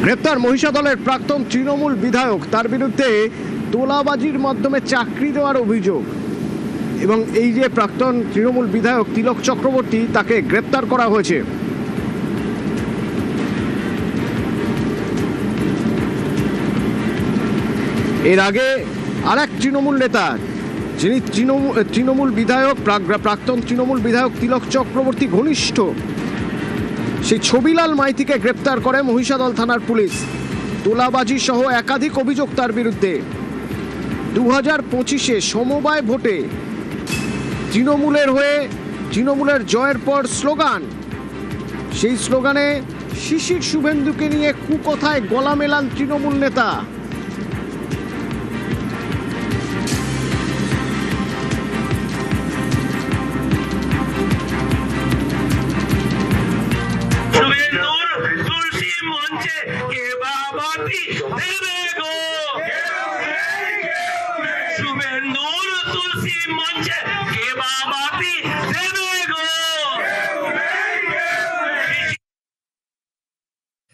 গ্রেপ্তার মহিষাদলের প্রাক্তন তৃণমূল বিধায়ক, তার বিরুদ্ধে তোলাবাজির মাধ্যমে চাকরি দেওয়ার অভিযোগ। এবং এই যে প্রাক্তন তৃণমূল বিধায়ক তিলক চক্রবর্তী, তাকে গ্রেপ্তার করা হয়েছে। এর আগে আর এক তৃণমূল নেতা, যিনি তৃণমূল বিধায়ক, প্রাক্তন তৃণমূল বিধায়ক তিলক চক্রবর্তী ঘনিষ্ঠ, সেই ছবিলাল মাইতিকে গ্রেপ্তার করে মহিষাদল থানার পুলিশ। তোলাবাজি সহ একাধিক অভিযোগ তার বিরুদ্ধে। 2025-এ সমবায় ভোটে তৃণমূলের হয়ে তৃণমূলের জয়ের পর স্লোগান, সেই স্লোগানে শিশির শুভেন্দুকে নিয়ে কুকথায় গলা মেলান তৃণমূল নেতা।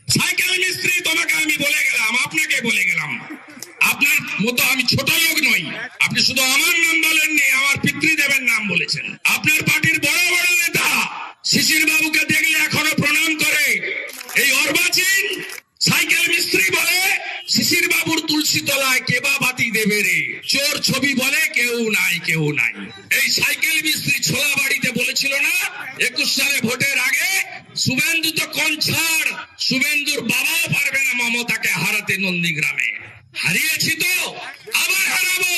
সাইকেল মিস্ত্রি তোমাকে আমি বলে গেলাম, আপনাকে বলে গেলাম, আপনার মতো আমি ছোট লোক নই। আপনি শুধু আমার নাম বলেননি, আমার পিতৃদেবের নাম বলেছেন। আপনার পার্টির বড় বড় নেতা শিশির বাবুকে দেখলে এখনো প্রণাম করে। এই অর্বাচীন সাইকেল মিস্ত্রি বলে শিশির বাবুর তুলসী তলায় কেবা বাতি দেবে রে। চোর ছবি বলে কেউ নাই, কেউ নাই। এই সাইকেল মিস্ত্রি ছোলা বাড়িতে বলেছিল না 21 সালে ভোটের আগে, শুভেন্দু তো কোন ছাড়, শুভেন্দুর বাবাও পারবে না মমতাকে হারাতে নন্দীগ্রামে। হারিয়েছি তো, আবার হারাবো।